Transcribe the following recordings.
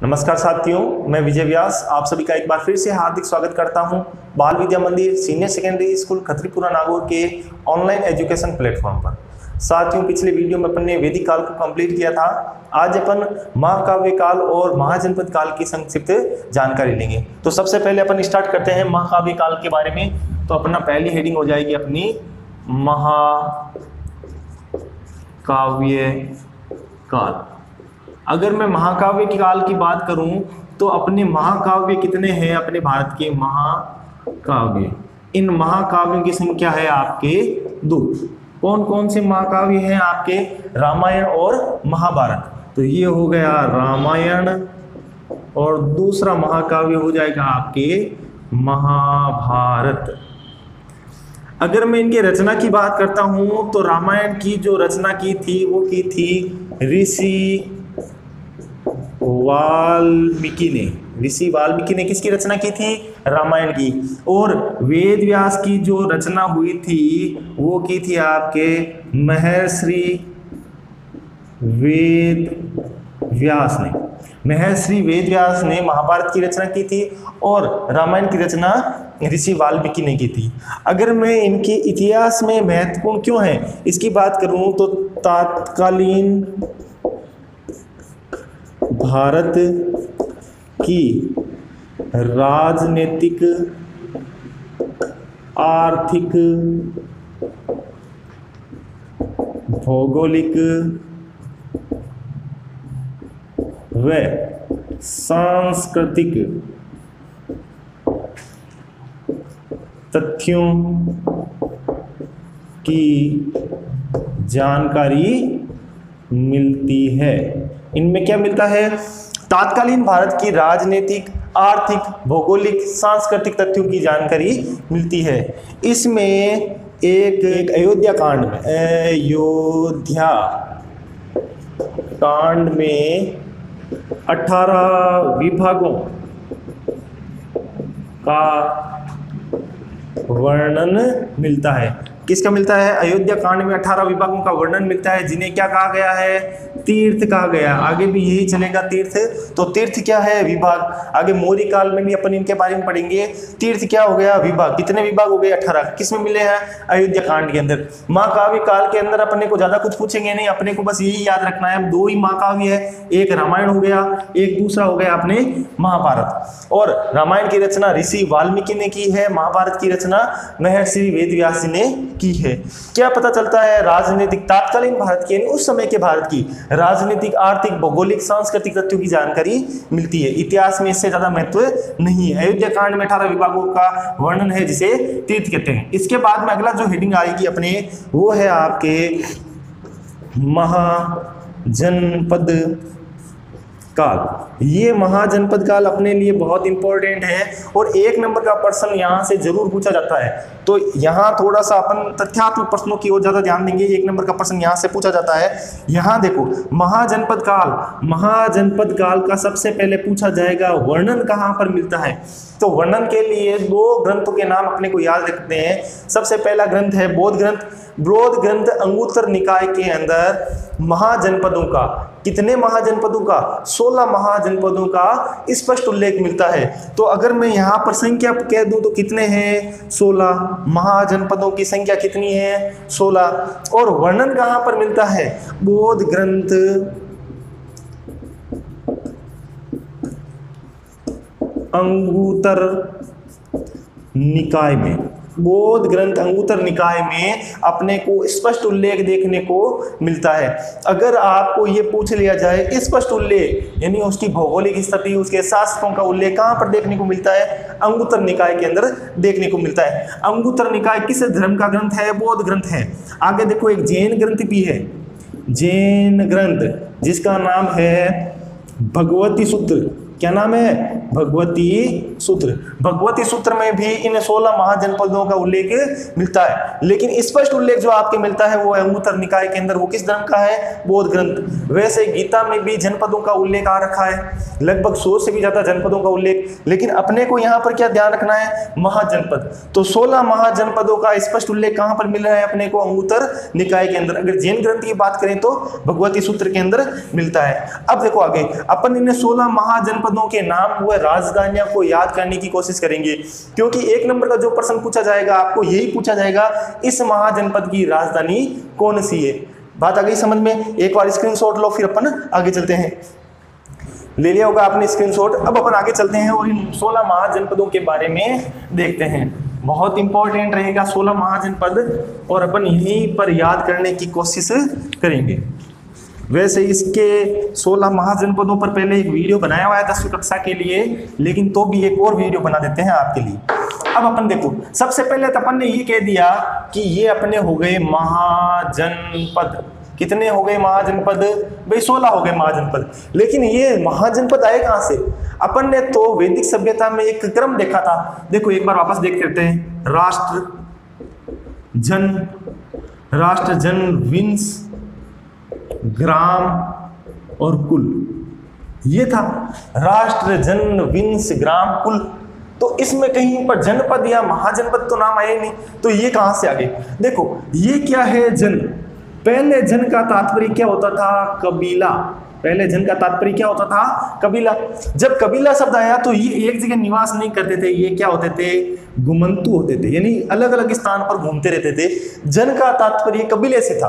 नमस्कार साथियों, मैं विजय व्यास आप सभी का एक बार फिर से हार्दिक स्वागत करता हूं बाल विद्या मंदिर सीनियर सेकेंडरी स्कूल खत्रीपुरा नागौर के ऑनलाइन एजुकेशन प्लेटफॉर्म पर। साथियों, पिछले वीडियो में अपन ने वैदिक काल को कंप्लीट किया था। आज अपन महाकाव्य काल और महाजनपद काल की संक्षिप्त जानकारी लेंगे। तो सबसे पहले अपन स्टार्ट करते हैं महाकाव्य काल के बारे में। तो अपना पहली हेडिंग हो जाएगी अपनी महाकाव्य काल। अगर मैं महाकाव्य के काल की बात करूं तो अपने महाकाव्य कितने हैं? अपने भारत के महाकाव्य, इन महाकाव्यों की संख्या है आपके 2। कौन कौन से महाकाव्य हैं आपके? रामायण और महाभारत। तो ये हो गया रामायण और दूसरा महाकाव्य हो जाएगा आपके महाभारत। अगर मैं इनके रचना की बात करता हूं तो रामायण की जो रचना की थी वो की थी ऋषि वाल्मीकि ने किसकी रचना की थी? रामायण की। और वेद व्यास की जो रचना हुई थी वो की थी आपके महर्षि वेद व्यास ने महाभारत की रचना की थी और रामायण की रचना ऋषि वाल्मीकि ने की थी। अगर मैं इनके इतिहास में महत्वपूर्ण क्यों है इसकी बात करूं तो तत्कालीन भारत की राजनीतिक, आर्थिक, भौगोलिक व सांस्कृतिक तथ्यों की जानकारी मिलती है। इनमें क्या मिलता है? तत्कालीन भारत की राजनीतिक, आर्थिक, भौगोलिक, सांस्कृतिक तथ्यों की जानकारी मिलती है। इसमें एक अयोध्या कांड में 18 विभागों का वर्णन मिलता है। किसका मिलता है? अयोध्या कांड में 18 विभागों का वर्णन मिलता है, जिन्हें क्या कहा गया है? तीर्थ कहा गया। आगे भी यही चलेगा तीर्थ। तो तीर्थ क्या है? विभाग। आगे मौर्य काल में भी अपन इनके बारे में पढ़ेंगे। तीर्थ क्या हो गया? विभाग। कितने विभाग हो गए? 18। किसमें मिले हैं? अयोध्या कांड के अंदर। महाकाव्य काल के अंदर अपने को ज्यादा कुछ पूछेंगे नहीं, अपने को बस यही याद रखना है 2 ही महाकाव्य है, एक रामायण हो गया, एक दूसरा हो गया अपने महाभारत। और रामायण की रचना ऋषि वाल्मीकि ने की है, महाभारत की रचना महर्षि वेद व्यास ने की है। क्या पता चलता है? राजनीतिक, तत्कालीन भारत की, उस समय के भारत की राजनीतिक, आर्थिक, भौगोलिक, सांस्कृतिक तथ्यों की जानकारी मिलती है। इतिहास में इससे ज्यादा महत्व नहीं है। अयोध्या कांड में 18 विभागों का वर्णन है, जिसे तीर्थ कहते हैं। इसके बाद में अगला जो हेडिंग आएगी अपने वो है आपके महाजनपद काल। ये महाजनपद काल अपने लिए बहुत इंपॉर्टेंट है और 1 नंबर का प्रश्न यहां से जरूर पूछा जाता है। तो यहां थोड़ा सा अपन तथ्यात्मक प्रश्नों की ओर ज्यादा ध्यान देंगे। 1 नंबर का प्रश्न यहां से पूछा जाता है। यहां देखो, महाजनपद काल का सबसे पहले पूछा जाएगा वर्णन कहां पर मिलता है। तो वर्णन के लिए 2 ग्रंथों के नाम अपने को याद रखते हैं। सबसे पहला ग्रंथ है बौद्ध ग्रंथ अंगुत्तर निकाय के अंदर महाजनपदों का, कितने महाजनपदों का? 16 महाजनपदों का स्पष्ट उल्लेख मिलता है। तो अगर मैं यहाँ पर संख्या कह दूं तो कितने हैं? 16। महाजनपदों की संख्या कितनी है? 16। और वर्णन कहाँ पर मिलता है? बौद्ध ग्रंथ अंगुत्तर निकाय में। बौद्ध ग्रंथ अंगुत्तर निकाय में अपने को स्पष्ट उल्लेख देखने को मिलता है। अगर आपको ये पूछ लिया जाए स्पष्ट उल्लेख यानी उसकी भौगोलिक स्थिति, उसके शासकों का उल्लेख कहां पर देखने को मिलता है? अंगुत्तर निकाय के अंदर देखने को मिलता है। अंगुत्तर निकाय किस धर्म का ग्रंथ है? बौद्ध ग्रंथ है। आगे देखो, एक जैन ग्रंथ भी है, जैन ग्रंथ, जिसका नाम है भगवती सूत्र। क्या नाम है? भगवती सूत्र में भी इन 16 महाजनपदों का उल्लेख मिलता है। लेकिन स्पष्ट उल्लेख जो आपके मिलता है वो है अंगुत्तर निकाय के अंदर। वो किस धर्म का है? बौद्ध ग्रंथ। वैसे गीता में भी जनपदों का उल्लेख आ रखा है, लगभग 100 से भी ज्यादा जनपदों का उल्लेख। लेकिन अपने को यहाँ पर क्या ध्यान रखना है, महाजनपद। तो 16 महाजनपदों का स्पष्ट उल्लेख कहाँ पर मिल रहा है अपने को, अंगुत्तर निकाय के अंदर। अगर जैन ग्रंथ की बात करें तो भगवती सूत्र के अंदर मिलता है। अब देखो आगे अपन इन 16 महाजनपदों के नाम व राजधानियों को याद करने की कोशिश करेंगे, क्योंकि 1 नंबर का जो प्रश्न पूछा जाएगा आपको यही पूछा जाएगा, इस महाजनपद की राजधानी कौन सी है। बात आ गई समझ में? एक बार स्क्रीनशॉट लो, फिर अपन आगे चलते हैं। ले लिया होगा आपने स्क्रीनशॉट। अब अपन आगे चलते हैं और इन 16 महाजनपदों के बारे में देखते हैं। बहुत इंपॉर्टेंट रहेगा 16 महाजनपद, और अपन यहीं पर याद करने की कोशिश करेंगे। वैसे इसके 16 महाजनपदों पर पहले एक वीडियो बनाया हुआ है 10वीं कक्षा के लिए, लेकिन तो भी एक और वीडियो बना देते हैं आपके लिए। अब अपन देखो, सबसे पहले तो अपन ने ये कह दिया कि ये अपने हो गए महाजनपद। कितने हो गए महाजनपद भाई? 16 हो गए महाजनपद। लेकिन ये महाजनपद आए कहां से? अपन ने तो वैदिक सभ्यता में एक क्रम देखा था। देखो एक बार वापस देख लेते हैं। राष्ट्र जन विंश ग्राम और कुल, ये था राष्ट्र जन विंश ग्राम कुल। तो इसमें कहीं पर जनपद या महाजनपद तो नाम आए नहीं, तो ये कहां से आ गए? देखो ये क्या है, जन। पहले जन का तात्पर्य क्या होता था? कबीला। पहले जन का तात्पर्य क्या होता था? कबीला। जब कबीला शब्द आया तो ये एक जगह निवास नहीं करते थे, ये क्या होते थे? घुमंतु होते थे, यानी अलग अलग स्थान पर घूमते रहते थे। जन का तात्पर्य कबीले से था।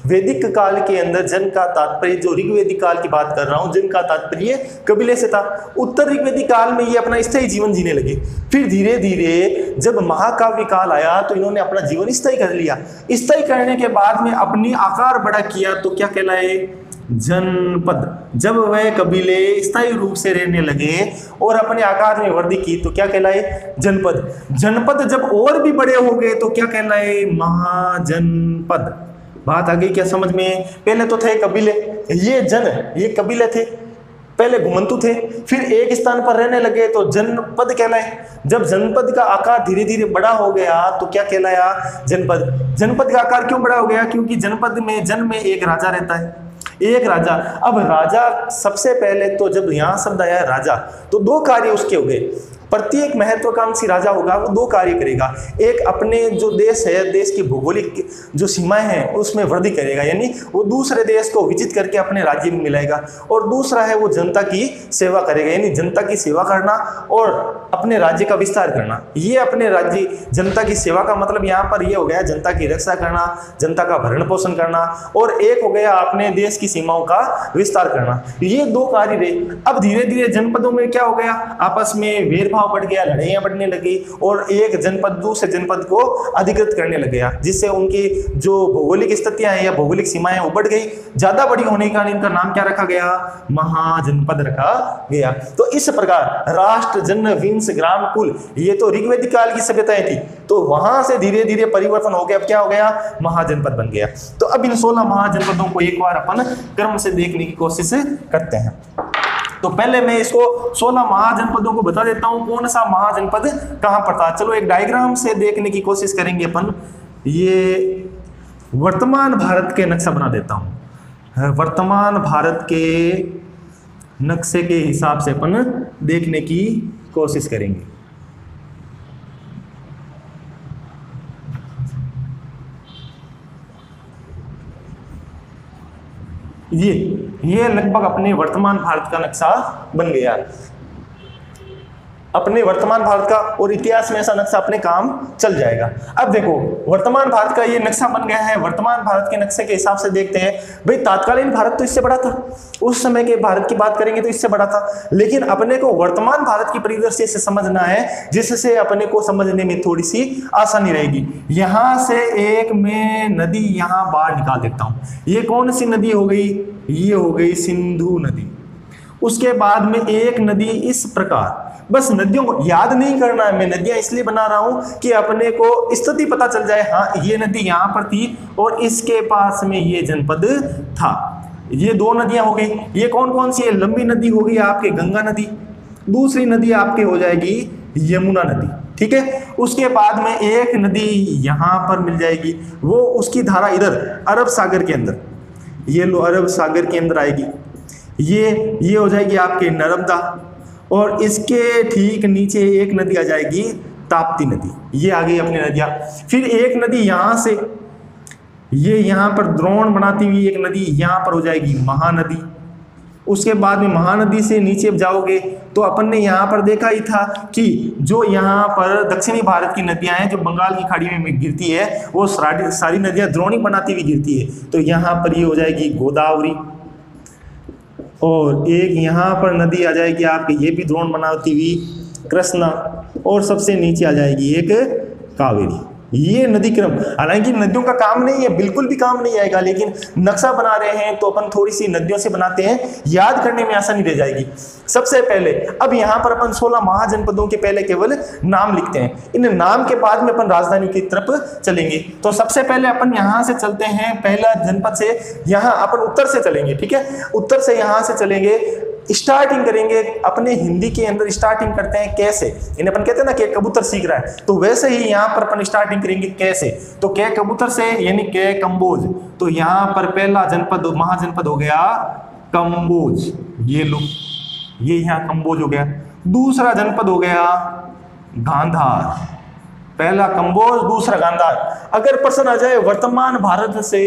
वैदिक काल के अंदर जन का तात्पर्य, जो ऋग्वेदिक काल की बात कर रहा हूं, जन का तात्पर्य कबीले से था। उत्तर ऋग्वेदिक काल में ये अपना स्थायी जीवन जीने लगे। फिर धीरे धीरे जब महाकाव्य काल आया तो इन्होंने अपना जीवन स्थायी कर लिया। स्थायी करने के बाद में अपनी आकार बड़ा किया तो क्या कहलाए? जनपद। जब वह कबीले स्थायी रूप से रहने लगे और अपने आकार में वृद्धि की तो क्या कहलाए? जनपद। जनपद जब और भी बड़े हो गए तो क्या कहलाए? महाजनपद। बात आ गई क्या समझ में? पहले तो थे कबीले, ये कबीले थे, पहले घुमंतु थे, फिर एक स्थान पर रहने लगे तो जनपद कहलाए। जब जनपद का आकार धीरे धीरे बड़ा हो गया तो क्या कहलाया? जनपद। जनपद का आकार क्यों बड़ा हो गया? क्योंकि जनपद में जन में एक राजा रहता है, एक राजा। अब राजा सबसे पहले तो जब यहां शब्द आया राजा तो 2 कार्य उसके हो गए। प्रत्येक महत्वाकांक्षी राजा होगा वो 2 कार्य करेगा। एक अपने जो देश है, देश की भौगोलिक जो सीमाएं हैं उसमें वृद्धि करेगा, यानी वो दूसरे देश को विजिट करके अपने राज्य में मिलाएगा। और दूसरा है वो जनता की सेवा करेगा, यानी जनता की सेवा करना और अपने राज्य का विस्तार करना। ये अपने राज्य जनता की सेवा का मतलब यहाँ पर ये हो गया जनता की रक्षा करना, जनता का भरण पोषण करना, और एक हो गया अपने देश की सीमाओं का विस्तार करना। ये 2 कार्य रहे। अब धीरे धीरे जनपदों में क्या हो गया? आपस में भेदभाव बढ़ गया, लड़ाइयां बढ़ने लगी और एक जनपद दूसरे जनपद को अधिकृत करने लग गया, जिससे उनकी जो भौगोलिक स्थितियां हैं या भौगोलिक सीमाएं वो बढ़ गई। ज्यादा बड़ी होने के कारण इनका नाम क्या रखा गया? महाजनपद रखा गया। तो इस प्रकार राष्ट्र जन विंश ग्राम कुल, ये तो ऋग्वेदिक काल की सभ्यताएं थी, तो वहां से धीरे धीरे परिवर्तन हो गया। अब क्या हो गया? महाजनपद बन गया। तो अब इन 16 महाजनपदों को एक बार अपन क्रम से देखने की कोशिश करते हैं। तो पहले मैं इसको 16 महाजनपदों को बता देता हूं, कौन सा महाजनपद कहां पर था। चलो एक डायग्राम से देखने की कोशिश करेंगे अपन। ये वर्तमान भारत के नक्शा बना देता हूं। वर्तमान भारत के नक्शे के हिसाब से अपन देखने की कोशिश करेंगे। ये लगभग अपने वर्तमान भारत का नक्शा बन गया। अपने वर्तमान भारत का और इतिहास में ऐसा नक्शा अपने काम चल जाएगा। अब देखो वर्तमान भारत का ये नक्शा बन गया है। वर्तमान भारत के नक्शे के हिसाब से देखते हैं भाई, तात्कालीन भारत तो इससे बड़ा था, उस समय के भारत की बात करेंगे तो इससे बड़ा था, लेकिन अपने को वर्तमान भारत की परिदृश्य से समझना है, जिससे अपने को समझने में थोड़ी सी आसानी रहेगी। यहां से एक मैं नदी यहां बाहर निकाल देता हूं। ये कौन सी नदी हो गई? ये हो गई सिंधु नदी। उसके बाद में एक नदी इस प्रकार, बस नदियों को याद नहीं करना है, मैं नदियां इसलिए बना रहा हूं कि अपने को स्थिति पता चल जाए। हाँ, ये नदी यहां पर थी और इसके पास में ये जनपद था। ये 2 नदियां हो गई। ये कौन कौन सी है? लंबी नदी हो गई आपके गंगा नदी, दूसरी नदी आपके हो जाएगी यमुना नदी, ठीक है। उसके बाद में एक नदी यहां पर मिल जाएगी, वो उसकी धारा इधर अरब सागर के अंदर, ये लो अरब सागर के अंदर आएगी। ये हो जाएगी आपके नर्मदा, और इसके ठीक नीचे एक नदी आ जाएगी ताप्ती नदी। ये आ गई अपनी नदियाँ। फिर एक नदी यहाँ से, ये यहाँ पर द्रोण बनाती हुई एक नदी यहाँ पर हो जाएगी महानदी। उसके बाद में महानदी से नीचे जाओगे तो अपन ने यहाँ पर देखा ही था कि जो यहाँ पर दक्षिणी भारत की नदियाँ हैं जो बंगाल की खाड़ी में गिरती है, वो सारी नदियाँ द्रोणी बनाती हुई गिरती है। तो यहाँ पर ये हो जाएगी गोदावरी, और एक यहाँ पर नदी आ जाएगी आपकी, ये भी द्रोण बनाती हुई कृष्णा, और सबसे नीचे आ जाएगी एक कावेरी। ये नदी क्रम, हालांकि नदियों का काम नहीं है, बिल्कुल भी काम नहीं आएगा, लेकिन नक्शा बना रहे हैं तो अपन थोड़ी सी नदियों से बनाते हैं, याद करने में आसानी रह जाएगी। सबसे पहले अब यहाँ पर अपन 16 महाजनपदों के पहले केवल नाम लिखते हैं, इन नाम के बाद में अपन राजधानियों की तरफ चलेंगे। तो सबसे पहले अपन यहाँ से चलते हैं, पहला जनपद से, यहाँ अपन उत्तर से चलेंगे, ठीक है, उत्तर से यहाँ से चलेंगे, स्टार्टिंग करेंगे अपने हिंदी के अंदर। स्टार्टिंग करते हैं कैसे, इन्हें अपन कहते हैं ना कि कबूतर सीख रहा है, तो वैसे ही यहाँ पर अपन स्टार्टिंग करेंगे कैसे, तो कै कबूतर से यानी कै कंबोज। तो यहाँ पर पहला जनपद महाजनपद हो गया कंबोज, ये लो, ये यहाँ कंबोज हो गया। दूसरा जनपद हो गया गांधार, पहला कंबोज दूसरा गांधार। अगर प्रश्न आ जाए वर्तमान भारत से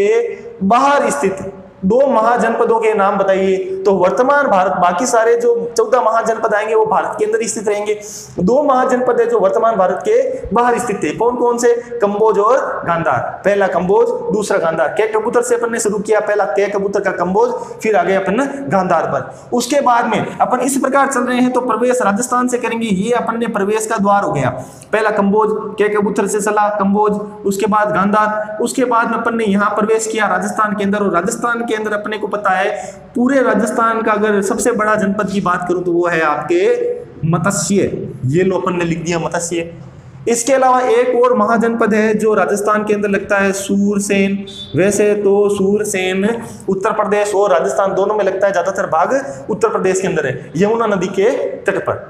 बाहर स्थित 2 महाजनपदों के नाम बताइए, तो वर्तमान भारत, बाकी सारे जो 14 महाजनपद आएंगे वो भारत के अंदर स्थित रहेंगे। 2 महाजनपद है जो वर्तमान भारत के बाहर स्थित थे, कौन कौन से, कंबोज और गांधार। पहला कंबोज दूसरा गांधार। कै कबूतर से अपन ने शुरू किया, पहला कै कबूतर का कंबोज, फिर आ गए अपन गांधार पर। उसके बाद में अपन इस प्रकार चल रहे हैं तो प्रवेश राजस्थान से करेंगे, ये अपन ने प्रवेश का द्वार हो गया। पहला कंबोज, कै कबूतर से चला कंबोज, उसके बाद गांधार, उसके बाद में अपन ने यहाँ प्रवेश किया राजस्थान के अंदर। और राजस्थान के अंदर अपने को पता है पूरे राजस्थान का अगर सबसे बड़ा जनपद की बात करूं तो वो है आपके मत्स्य, ये लो अपन ने लिख दिया मत्स्य। इसके अलावा एक और महाजनपद है जो राजस्थान के अंदर लगता है, सूरसेन। वैसे तो सूरसेन उत्तर प्रदेश और राजस्थान दोनों में लगता है, ज्यादातर भाग उत्तर प्रदेश के अंदर है, यमुना नदी के तट पर।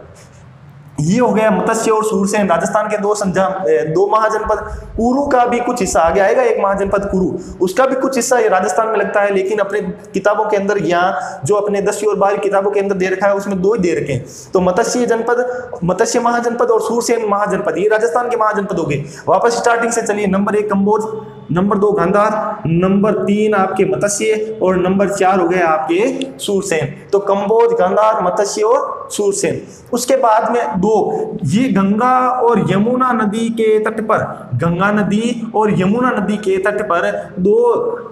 ये हो गया मत्स्य और सूरसेन, राजस्थान के 2 महाजनपद। कुरु का भी कुछ हिस्सा आगे आएगा, एक महाजनपद कुरु, उसका भी कुछ हिस्सा राजस्थान में लगता है, लेकिन अपने किताबों के अंदर यहाँ जो अपने 10वीं और 12वीं किताबों के अंदर दे रखा है उसमें 2 ही दे रखे हैं। तो मत्स्य जनपद, मत्स्य महाजनपद और सूरसेन महाजनपद, ये राजस्थान के महाजनपद हो गए। वापस स्टार्टिंग से चलिए, number 1 Kamboj, number 2 Gandhar, number 3 आपके मत्स्य, और नंबर 4 हो गए आपके सूरसेन। तो कंबोज, गांधार, मत्स्य और सूरसेन। उसके बाद में 2, ये गंगा और यमुना नदी के तट पर, गंगा नदी और यमुना नदी के तट पर 2,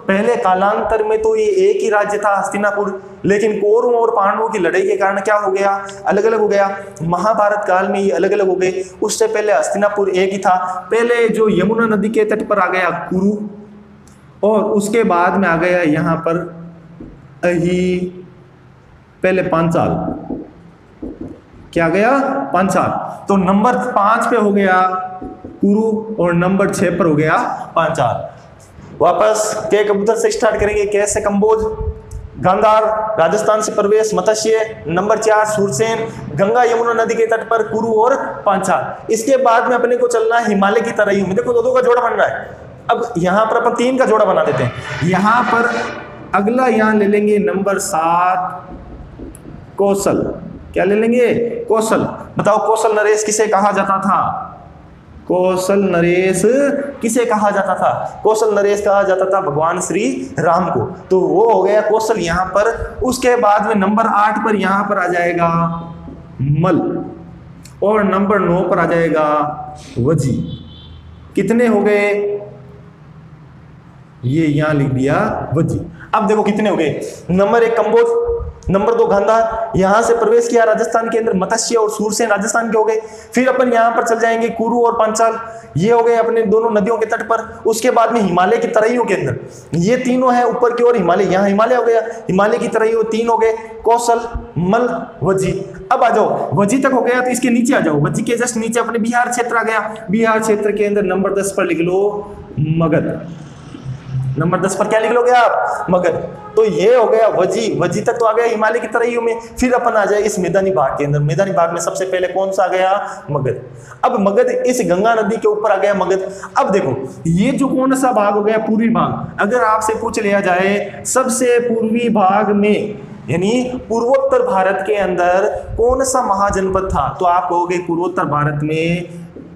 पहले कालांतर में तो ये एक ही राज्य था हस्तिनापुर, लेकिन कौरवों और पांडवों की लड़ाई के कारण क्या हो गया, अलग अलग हो गया। महाभारत काल में ये अलग अलग हो गए। उससे पहले हस्तिनापुर एक ही था। पहले जो यमुना नदी के तट पर आ गया कुरु, और उसके बाद में आ गया यहाँ पर पहले पांचाल, क्या गया, पांचाल। तो नंबर 5 पे हो गया कुरु और नंबर 6 पर हो गया पांचाल। वापस कै कबूतर से स्टार्ट करेंगे, कैसे कंबोज, गांधार, राजस्थान से प्रवेश मत्स्य, नंबर 4 सूरसेन, गंगा यमुना नदी के तट पर कुरु और पांचाल। इसके बाद में अपने को चलना है हिमालय की तराई में। देखो 2 का जोड़ा बन रहा है। अब यहाँ पर अपन 3 का जोड़ा बना देते हैं। यहाँ पर अगला यहाँ ले लेंगे नंबर 7 कौशल। क्या ले लेंगे, कौशल। बताओ कौशल नरेश किसे कहा जाता था, कौशल नरेश किसे कहा जाता था, कौशल नरेश कहा जाता था भगवान श्री राम को। तो वो हो गया कौशल यहाँ पर। उसके बाद में नंबर 8 पर यहाँ पर आ जाएगा मल, और नंबर 9 पर आ जाएगा वजी। कितने हो गए, ये यहां लिख दिया वजी। अब देखो कितने हो गए, नंबर 1 कंबोज, नंबर 2 गांधार, यहां से प्रवेश किया राजस्थान के अंदर, मत्स्य और सूरसेन राजस्थान के हो गए। फिर अपन यहां पर चल जाएंगे कुरु और पांचाल, ये हो गए अपने दोनों नदियों के तट पर। उसके बाद में हिमालय की तराइयों के अंदर ये तीनों है ऊपर की ओर, हिमालय, यहाँ हिमालय हो गया, हिमालय की तराइयों 3 हो गए, कौशल, मल, वजी। अब आ जाओ, वजी तक हो गया तो इसके नीचे आ जाओ, वजी के जस्ट नीचे अपने बिहार क्षेत्र आ गया। बिहार क्षेत्र के अंदर नंबर 10 पर लिख लो मगध। नंबर 10 पर क्या लिख लोगे आप, मगध। तो ये हो गया वजी, वजी तक तो आ गया हिमालय की तराइयों में। फिर अपन आ जाए इस मैदानी भाग के अंदर। मैदानी भाग में सबसे पहले कौन सा आ गया? मगध। अब मगध इस गंगा नदी के ऊपर आ गया मगध। अब देखो ये जो कौन सा भाग हो गया? पूर्वी भाग। अगर आपसे पूछ लिया जाए सबसे पूर्वी भाग में यानी पूर्वोत्तर भारत के अंदर कौन सा महाजनपद था, तो आप कहोगे पूर्वोत्तर भारत में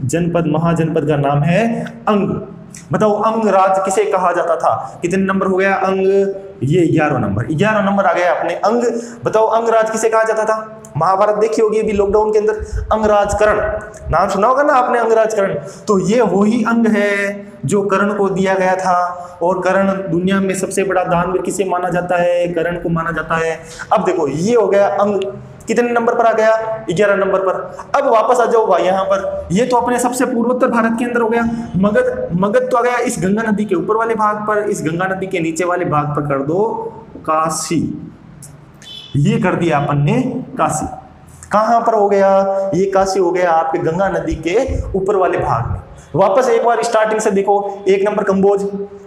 जनपद, महाजनपद का नाम है अंग। बताओ अंगराज किसे कहा जाता था? कितने नंबर हो गया? अंग, ये 11 नंबर, 11 नंबर आ गया अपने अंग। बताओ अंगराज किसे कहा जाता था? महाभारत देखी होगी अभी लॉकडाउन के अंदर, अंगराज कर्ण, नाम सुना होगा ना आपने, अंगराज कर्ण। तो ये वही अंग है जो कर्ण को दिया गया था। और कर्ण दुनिया में सबसे बड़ा दानवीर किसे माना जाता है? कर्ण को माना जाता है। अब देखो ये हो गया अंग, कितने नंबर पर आ गया? 11 नंबर पर। अब वापस आ जाओ भाई यहाँ पर, ये तो अपने सबसे पूर्वोत्तर भारत के अंदर हो गया मगध। मगध तो आ गया इस गंगा नदी के ऊपर वाले भाग पर, इस गंगा नदी के नीचे वाले भाग पर कर दो काशी। ये कर दिया अपन ने काशी। कहां पर हो गया? ये काशी हो गया आपके गंगा नदी के ऊपर वाले भाग में। वापस एक बार स्टार्टिंग से देखो, 1 नंबर कंबोज,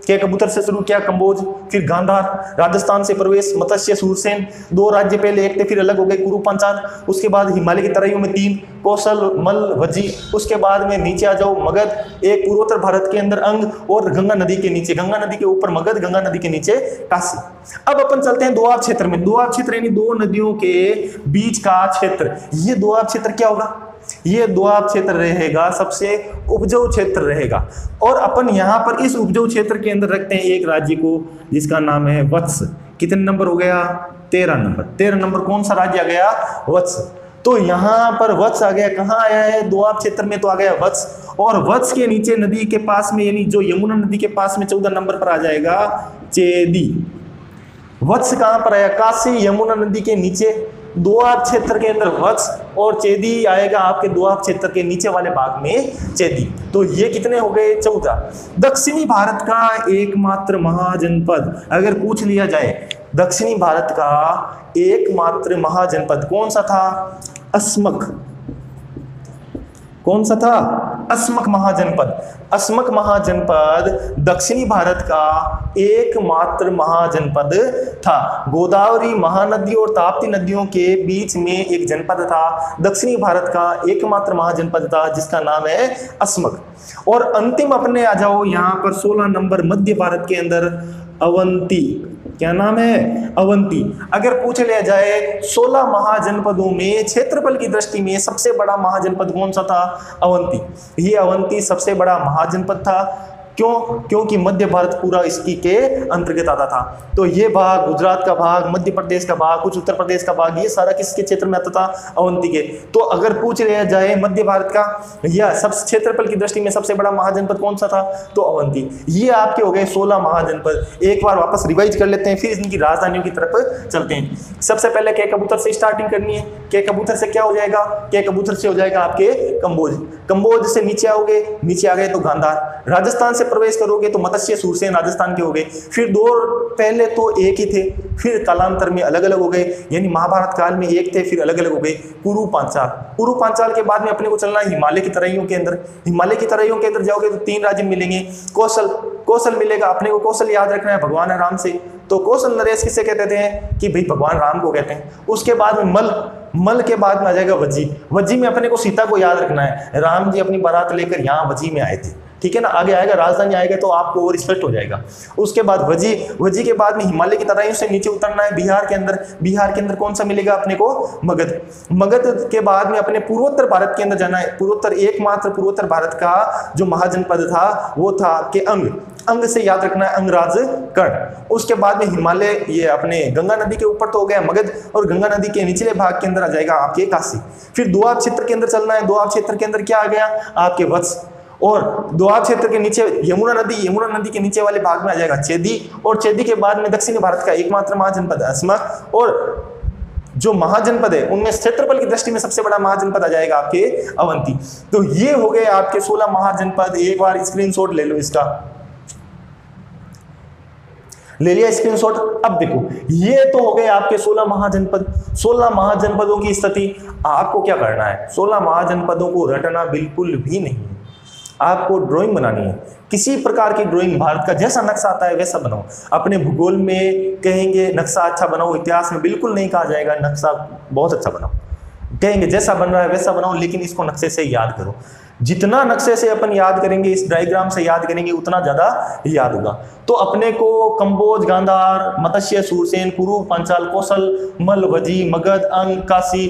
के कबूतर से शुरू किया कंबोज, फिर गांधार, राजस्थान से प्रवेश मत्स्य सूरसेन, 2 राज्य पहले एक थे फिर अलग हो गए, कुरु पांचाल, उसके बाद हिमालय की तराइयों में 3, कौशल, मल, वजी, उसके बाद में नीचे आ जाओ मगध, एक पूर्वोत्तर भारत के अंदर अंग, और गंगा नदी के नीचे, गंगा नदी के ऊपर मगध, गंगा नदी के नीचे काशी। अब अपन चलते हैं दोआब क्षेत्र में। दोआब क्षेत्र यानी 2 नदियों के बीच का क्षेत्र। ये दोआब क्षेत्र क्या होगा? ये दोआब क्षेत्र रहेगा सबसे उपजाऊ क्षेत्र रहेगा। और अपन यहाँ पर इस उपजाऊ क्षेत्र के अंदर रखते हैं एक राज्य को जिसका नाम है वत्स। कितने नंबर हो गया? 13 नंबर। 13 नंबर कौन सा राज्य आ गया? वत्स। तो यहाँ पर वत्स आ गया। कहाँ आया है? दोआब क्षेत्र में तो आ गया वत्स। और वत्स के नीचे नदी के पास में यानी जो यमुना नदी के पास में 14 नंबर पर आ जाएगा चेदी। वत्स कहाँ पर आया? काशी यमुना नदी के नीचे दोआब क्षेत्र के अंदर वत्स, और चेदी आएगा आपके दोआब क्षेत्र के नीचे वाले भाग में चेदी। तो ये कितने हो गए? 14। दक्षिणी भारत का एकमात्र महाजनपद अगर पूछ लिया जाए, दक्षिणी भारत का एकमात्र महाजनपद कौन सा था? अस्मक। कौन सा था? अस्मक महाजनपद। अस्मक महाजनपद दक्षिणी भारत का एकमात्र महाजनपद था। गोदावरी महानदी और ताप्ती नदियों के बीच में एक जनपद था, दक्षिणी भारत का एकमात्र महाजनपद था जिसका नाम है अस्मक। और अंतिम अपने आ जाओ यहाँ पर 16 नंबर मध्य भारत के अंदर अवंती। क्या नाम है? अवंती। अगर पूछ लिया जाए 16 महाजनपदों में क्षेत्रफल की दृष्टि में सबसे बड़ा महाजनपद कौन सा था? अवंती। ये अवंती सबसे बड़ा महाजनपद था। क्यों? क्योंकि मध्य भारत पूरा इसकी के अंतर्गत आता था। तो ये भाग, गुजरात का भाग, मध्य प्रदेश का भाग, कुछ उत्तर प्रदेश का भाग, ये सारा किसके क्षेत्र में आता था? अवंती के। तो अगर पूछ लिया जाए मध्य भारत का या सब क्षेत्रफल की दृष्टि में सबसे बड़ा महाजनपद कौन सा था? तो अवंती। ये आपके हो गए 16 महाजनपद। एक बार वापस रिवाइज कर लेते हैं, फिर इनकी राजधानियों की तरफ चलते हैं। सबसे पहले के कबूतर से स्टार्टिंग करनी है। के कबूतर से क्या हो जाएगा? के कबूतर से हो जाएगा आपके कंबोज। कंबोज से नीचे आओगे, नीचे आ गए तो गांधार। राजस्थान से प्रवेश करोगे तो मत्स्य सूरसेन राजस्थान के हो गए। फिर 2 पहले तो एक ही थे, फिर कालांतर में अलग अलग हो गए, यानी महाभारत काल में एक थे फिर अलग अलग हो गए। कुरु पांचाल। कुरु पांचाल के बाद में अपने को चलना है हिमालय की तराइयों के अंदर। हिमालय की तराइयों के अंदर जाओगे तो 3 राज्य मिलेंगे। कौशल, कौशल मिलेगा अपने को। कौशल याद रखना है भगवान राम से, तो कौशल नरेश किसे कहते हैं? कि भाई भगवान राम को कहते हैं। उसके बाद में मल, मल के बाद में आ जाएगा वज्जी। वज्जी में अपने को सीता को याद रखना है। राम जी अपनी बारात लेकर यहाँ वज्जी में आए थे, ठीक है ना। आगे आएगा राजधानी आएगा तो आपको और स्पष्ट हो जाएगा। उसके बाद वजी, वजी के बाद में हिमालय की तराइयों से नीचे उतरना है बिहार के अंदर। बिहार के अंदर कौन सा मिलेगा अपने को? मगध। मगध के बाद में अपने पूर्वोत्तर भारत के अंदर जाना है। पूर्वोत्तर, एकमात्र पूर्वोत्तर भारत का जो महाजनपद था वो था के अंग। अंग से याद रखना है अंगराज कर्ण। उसके बाद में हिमालय, ये अपने गंगा नदी के ऊपर तो हो गया मगध, और गंगा नदी के निचले भाग के अंदर आ जाएगा आपके काशी। फिर दोआब क्षेत्र के अंदर चलना है। दोआब क्षेत्र के अंदर क्या आ गया? आपके वत्स। और दोआब क्षेत्र के नीचे यमुना नदी, यमुना नदी के नीचे वाले भाग में आ जाएगा चेदी। और चेदी के बाद में दक्षिणी भारत का एकमात्र महाजनपद अस्मक। और जो महाजनपद है उनमें क्षेत्रफल की दृष्टि में सबसे बड़ा महाजनपद आ जाएगा आपके अवंती। तो ये हो गए आपके 16 महाजनपद। एक बार स्क्रीनशॉट ले लो इसका। ले लिया स्क्रीनशॉट। अब देखो ये तो हो गए आपके 16 महाजनपद। 16 महाजनपदों की स्थिति आपको क्या करना है? 16 महाजनपदों को रटना बिल्कुल भी नहीं। आपको ड्राइंग बनानी है, किसी प्रकार की ड्राइंग, भारत का जैसा नक्शा आता है वैसा बनाओ। अपने भूगोल में कहेंगे नक्शा अच्छा बनाओ, इतिहास में बिल्कुल नहीं कहा जाएगा नक्शा बहुत अच्छा बनाओ, कहेंगे जैसा बन रहा है वैसा बनाओ, लेकिन इसको नक्शे से याद करो। जितना नक्शे से अपन याद करेंगे, इस डायग्राम से याद करेंगे, उतना ज्यादा याद होगा। तो अपने को कंबोज, गांधार, मत्स्य, सूरसेन, कुरु, पांचाल, कौशल, मल, वजी, मगध, अंग, काशी,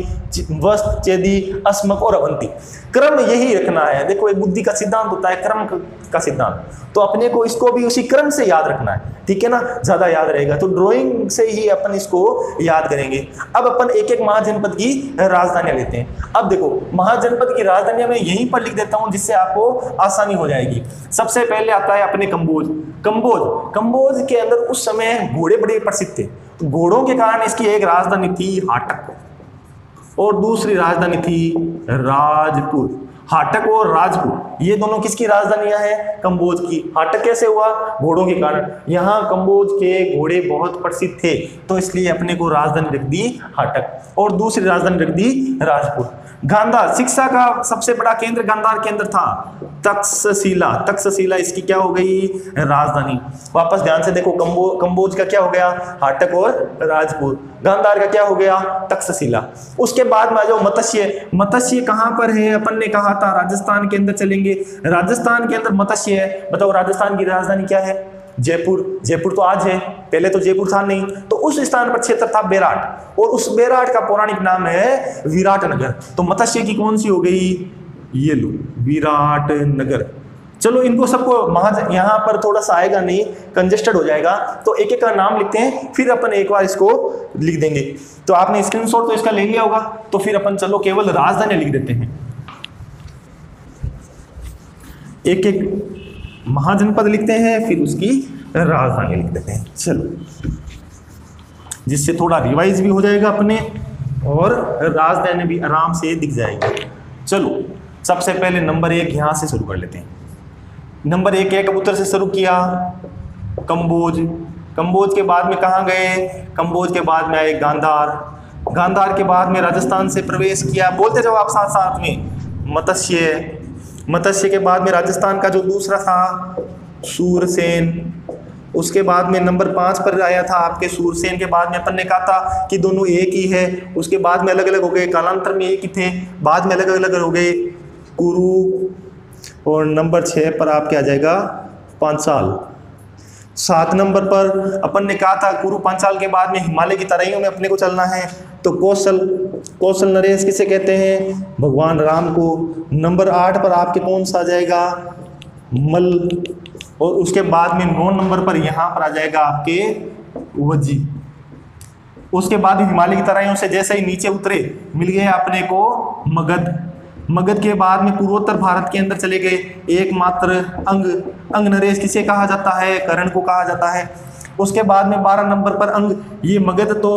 वस्त, चेदी, अस्मक और अवंती, क्रम यही रखना है। देखो एक बुद्धि का सिद्धांत होता है क्रम का सिद्धांत, तो अपने को इसको भी उसी क्रम से याद रखना है, ठीक है ना, ज्यादा याद रहेगा। तो ड्राइंग से ही अपन इसको याद करेंगे। अब अपन एक एक महाजनपद की राजधानियां लेते हैं। अब देखो महाजनपद की राजधानियां मैं यहीं पर लिख देता हूं जिससे आपको आसानी हो जाएगी। सबसे पहले आता है अपने कंबोज। कंबोज के अंदर उस समय घोड़े बड़े प्रसिद्ध थे, तो घोड़ों के कारण इसकी एक राजधानी थी हाटक और दूसरी राजधानी थी राजपुर। हाटक और राजपुर ये दोनों किसकी राजधानियां हैं? कंबोज की। हाटक कैसे हुआ? घोड़ों के कारण। यहाँ कंबोज के घोड़े बहुत प्रसिद्ध थे, तो इसलिए अपने को राजधानी रख दी हाटक और दूसरी राजधानी रख दी राजपुर। गांधार, शिक्षा का सबसे बड़ा केंद्र गांधार केंद्र था। तक्षशिला, तक्षशिला इसकी क्या हो गई? राजधानी। वापस ध्यान से देखो, कंबोज का क्या हो गया? हाटक और राजपुर। गांधार का क्या हो गया? तक्षशिला। उसके बाद में आ जाओ मत्स्य। मत्स्य कहां पर है? अपन ने कहा था राजस्थान के अंदर चलेंगे। राजस्थान के अंदर मत्स्य है। बताओ राजस्थान की राजधानी क्या है? जयपुर। जयपुर तो आज है, पहले तो जयपुर था नहीं। तो उस स्थान पर क्षेत्र था बेराट, और उस बेराट का पौराणिक नाम है विराटनगर। तो मत्स्य की कौन सी हो गई? ये लो, विराटनगर। चलो इनको सबको यहाँ पर थोड़ा सा आएगा नहीं, कंजेस्टेड हो जाएगा, तो एक एक का नाम लिखते हैं, फिर अपन एक बार इसको लिख देंगे। तो आपने स्क्रीनशॉट तो इसका ले लिया होगा, तो फिर अपन चलो केवल राजधानी लिख देते हैं। एक एक महाजनपद लिखते हैं, फिर उसकी राजधानी लिख देते हैं। चलो, जिससे थोड़ा रिवाइज भी हो जाएगा अपने, और राजधानी भी आराम से दिख जाएगी। चलो सबसे पहले नंबर 1 यहां से शुरू कर लेते हैं। नंबर 1 कबूतर से शुरू किया, कंबोज। कंबोज के बाद में कहाँ गए? कंबोज के बाद में आए गांधार। गांधार के बाद में राजस्थान से प्रवेश किया, बोलते जाओ आप साथ साथ में। मत्स्य। मत्स्य के बाद में राजस्थान का जो दूसरा था सूरसेन। उसके बाद में नंबर 5 पर आया था आपके सूरसेन के बाद में अपन ने कहा था कि दोनों एक ही है। उसके बाद में अलग अलग हो गए, कालांतर में एक ही थे, बाद में अलग अलग हो गए कुरु। और नंबर 6 पर आपके आ जाएगा पांचाल। 7 नंबर पर अपन ने कहा था कुरु पांचाल के बाद में हिमालय की तराइयों में अपने को चलना है, तो कौशल। कौशल नरेश किसे कहते हैं? भगवान राम को। नंबर 8 पर आपके कौन सा आ जाएगा? मल। और उसके बाद में 9 नंबर पर यहाँ पर आ जाएगा आपके वजी। उसके बाद हिमालय की तराइयों से जैसे ही नीचे उतरे मिल गए अपने को मगध। मगध के बाद में पूर्वोत्तर भारत के अंदर चले गए। एकमात्र अंग। अंग नरेश किसे कहा जाता है? कर्ण को कहा जाता है। उसके बाद में 12 नंबर पर अंग। ये मगध तो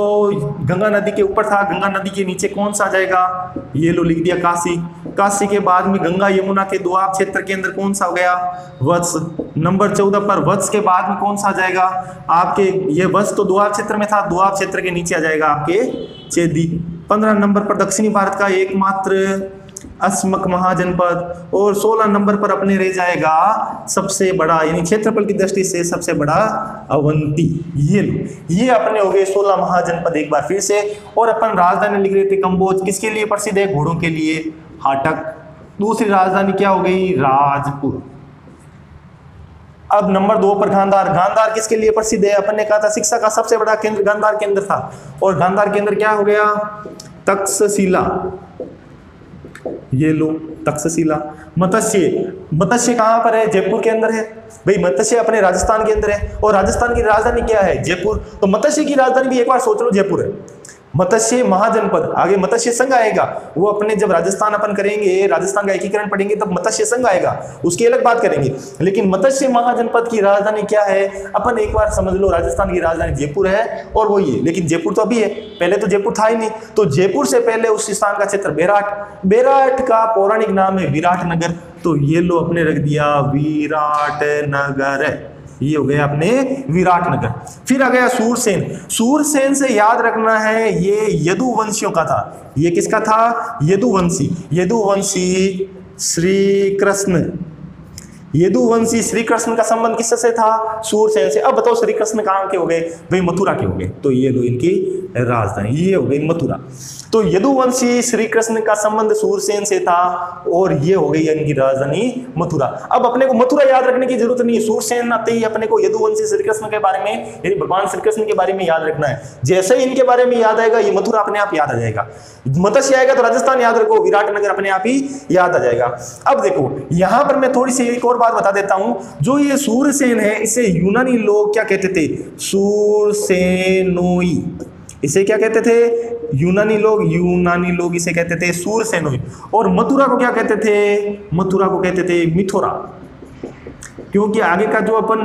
गंगा नदी के ऊपर था, गंगा नदी के नीचे कौन सा आ जाएगा? ये लो लिख दिया काशी। काशी के बाद में गंगा यमुना के दोआब क्षेत्र के अंदर कौन सा हो गया? वत्स। नंबर 14 पर वत्स के बाद में कौन सा आ जाएगा आपके? ये वत्स तो दोआब क्षेत्र में था, दोआब क्षेत्र के नीचे आ जाएगा आपके चेदी। 15 नंबर पर दक्षिणी भारत का एकमात्र अस्मक महाजनपद। और 16 नंबर पर अपने रह जाएगा सबसे बड़ा, यानी क्षेत्रफल की दृष्टि से सबसे बड़ा अवंती। ये लो, ये अपने हो गए 16 महाजनपद एक बार फिर से। और अपन राजधानी लिख रहे थे कंबोज, किसके लिए प्रसिद्ध है? घोड़ों के लिए, हाटक। दूसरी राजधानी क्या हो गई? राजपुर। अब नंबर 2 पर गांधार। गांधार किसके लिए प्रसिद्ध है? अपन ने कहा था शिक्षा का सबसे बड़ा केंद्र गांधार केंद्र था, और गांधार केंद्र क्या हो गया? तक्षशिला। ये लो तक्षशिला। मत्स्य। मत्स्य कहां पर है? जयपुर के अंदर है। भाई मत्स्य अपने राजस्थान के अंदर है, और राजस्थान की राजधानी क्या है? जयपुर। तो मत्स्य की राजधानी भी एक बार सोच लो जयपुर है। मत्स्य महाजनपद, आगे मत्स्य संघ आएगा, वो अपने जब राजस्थान अपन करेंगे, राजस्थान का एकीकरण पढ़ेंगे, तब मत्स्य संघ आएगा, उसकी अलग बात करेंगे। लेकिन मत्स्य महाजनपद की राजधानी क्या है? अपन एक बार समझ लो, राजस्थान की राजधानी जयपुर है, और वो ये, लेकिन जयपुर तो अभी है, पहले तो जयपुर था ही नहीं। तो जयपुर से पहले उस स्थान का क्षेत्र बेराट। बेराट का पौराणिक नाम है विराटनगर, तो ये लो अपने रख दिया विराटनगर। ये हो गया अपने विराटनगर। फिर आ गया सूरसेन। सूरसेन से याद रखना है, ये यदुवंशियों का था। ये किसका था? यदुवंशी। यदुवंशी श्री कृष्ण यदुवंशी श्री कृष्ण का संबंध किससे था? सूरसेन से। अब बताओ श्री कृष्ण कहाँ के हो गए? भाई मथुरा के हो गए। तो ये लो इनकी राजधानी, ये हो गई मथुरा। तो यदुवंशी श्री कृष्ण का संबंध सूरसेन से था और ये हो गई इनकी राजधानी मथुरा। अब अपने को मथुरा याद रखने की जरूरत नहीं है, सूरसेन आते ही अपने को यदुवंशी श्री कृष्ण के बारे में यानी भगवान श्री कृष्ण के बारे में याद रखना है। जैसे ही इनके बारे में याद आएगा ये मथुरा अपने आप याद आ जाएगा। मत्स्य आएगा तो राजस्थान याद रखो, विराटनगर अपने आप ही याद आ जाएगा। अब देखो यहां पर मैं थोड़ी सी एक और बात बता देता हूं, जो ये सूरसेन है इसे यूनानी लोग क्या कहते थे? सूरसेनोई। इसे क्या कहते थे? यूनानी लोग इसे कहते थे सूरसेनोई। और मथुरा को क्या कहते थे? मथुरा को कहते थे मिथुरा। क्योंकि आगे का जो अपन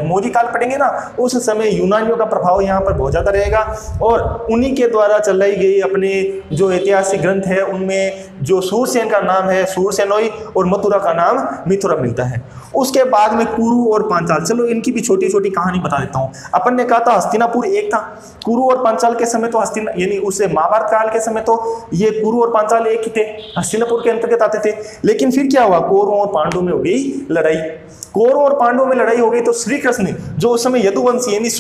मौर्य काल पढ़ेंगे ना, उस समय यूनानियों का प्रभाव यहाँ पर बहुत ज्यादा रहेगा और उन्हीं के द्वारा चलाई गई अपने जो ऐतिहासिक ग्रंथ है उनमें जो सूरसेन का नाम है सूरसेनोई और मथुरा का नाम मिथुरा मिलता है। उसके बाद में कुरु और पांचाल, चलो इनकी भी छोटी छोटी कहानी बता देता हूँ। अपन ने कहा था हस्तिनापुर एक था, कुरु और पांचाल के समय तो यानी उससे महाभारत काल के समय तो ये कुरु और पांचाल एक ही थे, हस्तिनापुर के अंतर्गत आते थे। लेकिन फिर क्या हुआ? कौरवों और पांडवों में हो गई लड़ाई। कौरवों और पांडवों में लड़ाई हो गई तो श्री कृष्ण जो उस समय यदुवंशी यानी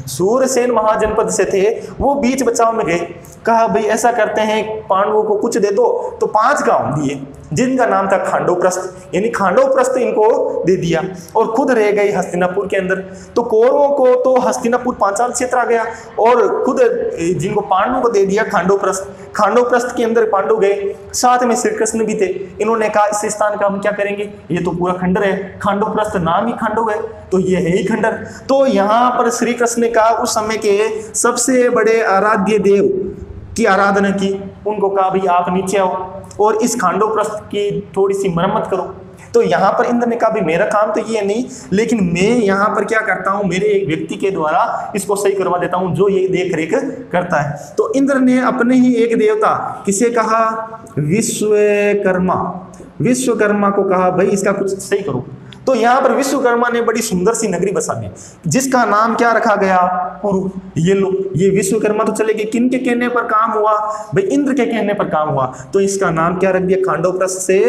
सूरसेन महाजनपद से थे वो बीच बचाव में गए। कहा भाई ऐसा करते हैं पांडवों को कुछ दे दो, तो 5 गांव दिए जिनका नाम था खांडवप्रस्थ, यानी खांडवप्रस्थ इनको दे दिया और खुद रह गई हस्तिनापुर के अंदर। तो कौरवों को तो हस्तिनापुर पांचाल क्षेत्र आ गया और खुद जिनको पांडवों को दे दिया खांडवप्रस्थ के अंदर पांडव गए, साथ में श्री कृष्ण भी थे। इन्होंने कहा इस स्थान का हम क्या करेंगे, ये तो पूरा खंडर है, खांडवप्रस्थ नाम ही खांडव है तो ये है ही खंडर। तो यहाँ पर श्री कृष्ण ने कहा उस समय के सबसे बड़े आराध्य देव की आराधना की, उनको कहा भाई आप नीचे आओ और इस खांडवप्रस्थ की थोड़ी सी मरम्मत करो। तो यहाँ पर इंद्र ने कहा भाई मेरा काम तो ये नहीं, लेकिन मैं यहाँ पर क्या करता हूँ, मेरे एक व्यक्ति के द्वारा इसको सही करवा देता हूँ जो ये देख रेख करता है। तो इंद्र ने अपने ही एक देवता किसे कहा? विश्वकर्मा को कहा भाई इसका कुछ सही करो। तो यहाँ पर विश्वकर्मा ने बड़ी सुंदर सी नगरी बसा दी जिसका नाम क्या रखा गया? कुरु। ये लो, ये विश्वकर्मा तो चले गए, किन के कहने पर काम हुआ? भाई इंद्र के कहने पर काम हुआ, तो इसका नाम क्या रख दिया? खांडवप्रस्थ से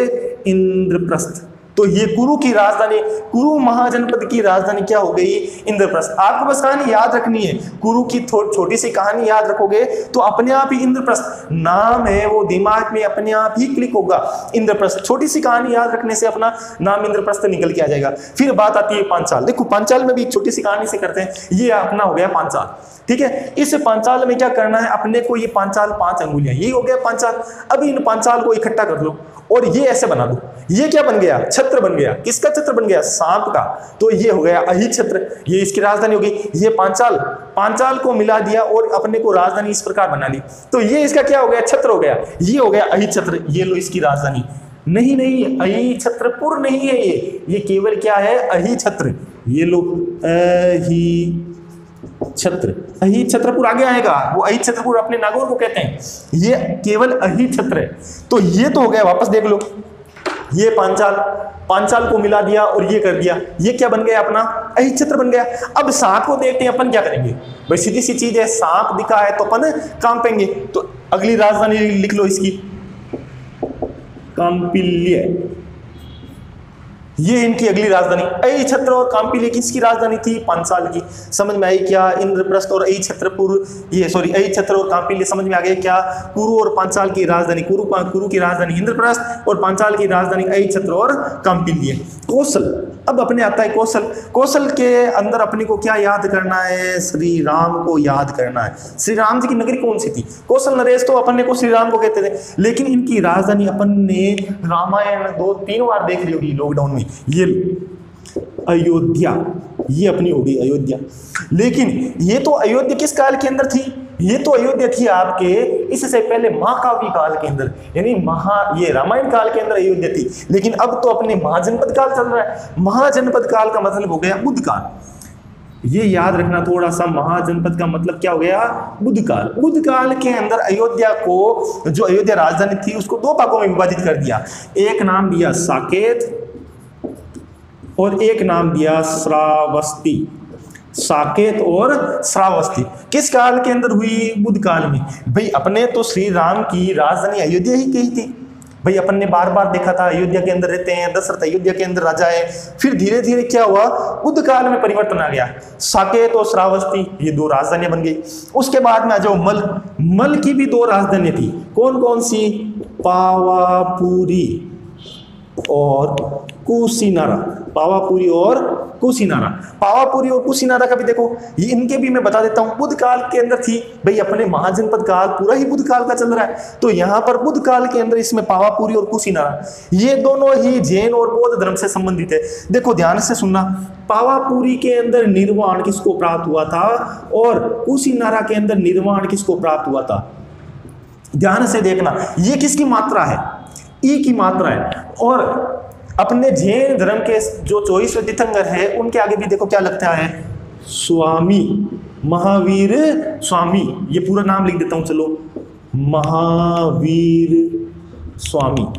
इंद्रप्रस्थ। तो ये कुरु की राजधानी, कुरु महाजनपद की राजधानी क्या हो गई? इंद्रप्रस्थ। आपको बस कहानी याद रखनी है, कुरु की छोटी सी कहानी याद रखोगे तो अपने आप ही इंद्रप्रस्थ नाम है वो दिमाग में अपने आप ही क्लिक होगा। इंद्रप्रस्थ, छोटी सी कहानी याद रखने से अपना नाम इंद्रप्रस्थ निकल के आ जाएगा। फिर बात आती है पांचाल। देखो पांचाल में भी एक छोटी सी कहानी से करते हैं, ये अपना हो गया पांचाल, ठीक है। इस पांचाल में क्या करना है अपने को? ये पांचाल 5 अंगुलियां, ये हो गया पांचाल। अभी इन पांचाल को इकट्ठा कर लो और ये ऐसे बना दो। ये क्या बन गया? छत्र बन गया। किसका छत्र बन गया? सांप का। तो ये हो गया अहि छत्र, ये इसकी राजधानी होगी। ये पांचाल को मिला दिया और अपने को राजधानी इस प्रकार बना ली। तो ये इसका क्या हो गया? छत्र हो गया। ये हो गया अहि छत्र, ये लो इसकी राजधानी। नहीं, अहि छत्रपुर नहीं है ये केवल क्या है? अहि छत्र। ये लो अहि छत्रपुर आगे आएगा, वो अहि छत्रपुर अपने नागौर को कहते हैं, ये केवल अहि छत्र है। तो ये तो हो गया, वापस देख लो, ये पांचाल को मिला दिया और ये कर दिया, ये क्या बन गया? अपना अहि छत्र बन गया। अब सांप को देखते हैं अपन क्या करेंगे भाई, सीधी सी चीज है, सांप दिखा है तो अपन कांपेंगे। तो अगली राजधानी लिख लो इसकी, कांपिल्य। ये इनकी अगली राजधानी। अहि छत्र और कांपिल्य किसकी राजधानी थी? पांचाल की। समझ में आई क्या? इंद्रप्रस्थ और अहि छत्र और कांपिल्य समझ में आ गया क्या? कुरु और पांचाल की राजधानी, कुरु की राजधानी इंद्रप्रस्थ और पांचाल की राजधानी अहि छत्र और कांपिल्य। कौशल, अब अपने आता है कौशल के अंदर अपने को क्या याद करना है? श्री राम को याद करना है। श्री राम जी की नगरी कौन सी थी? कौशल नरेश तो अपने को श्री राम को कहते थे, लेकिन इनकी राजधानी अपन ने रामायण 2-3 बार देख ली होगी लॉकडाउन में। ये अयोध्या, ये अपनी होगी अयोध्या। लेकिन ये तो अयोध्या किस काल के अंदर थी? ये तो अयोध्या थी आपके इससे पहले महाकाव्य काल के अंदर, यानी ये रामायण काल के अंदर अयोध्या थी। लेकिन अब तो अपने महाजनपद काल चल रहा है। महाजनपद काल का मतलब हो गया बुद्ध काल। ये याद रखना थोड़ा सा, महाजनपद का मतलब क्या हो गया? बुद्ध काल। बुद्ध काल के अंदर अयोध्या को, जो अयोध्या राजधानी थी, उसको 2 भागों में विभाजित कर दिया। एक नाम दिया साकेत और एक नाम दिया श्रावस्ती। साकेत और श्रावस्ती किस काल के अंदर हुई? बुद्ध काल में। भाई अपने तो श्री राम की राजधानी अयोध्या ही कही थी, भाई अपन ने बार बार देखा था अयोध्या के अंदर रहते हैं, दशरथ अयोध्या के अंदर राजा है। फिर धीरे धीरे क्या हुआ, बुद्ध काल में परिवर्तन आ गया, साकेत और श्रावस्ती ये दो राजधानियां बन गई। उसके बाद में आ जाओ मल, मल की भी दो राजधानियां थी, कौन कौन सी, पावापुरी और कुशीनारा, पावापुरी और कुशीनारा। पावापुरी और कुशीनारा का भी देखो, ये इनके भी मैं बता देता हूं, बुद्ध काल के अंदर थी। भाई अपने महाजनपद काल पूरा ही बुद्ध काल का चल रहा है, तो यहां पर बुद्ध काल के अंदर इसमें पावापुरी और कुशीनारा ये दोनों ही जैन और बौद्ध धर्म से संबंधित है। देखो ध्यान से सुनना, पावापुरी के अंदर निर्वाण किसको प्राप्त हुआ था और कुशीनारा के अंदर निर्वाण किसको प्राप्त हुआ था। ध्यान से देखना, ये किसकी मात्रा है, ई की मात्रा है। और अपने जैन धर्म के जो 24वें तीर्थंकर है उनके आगे भी देखो क्या लगता है, स्वामी महावीर स्वामी, ये पूरा नाम लिख देता हूं चलो, महावीर स्वामी।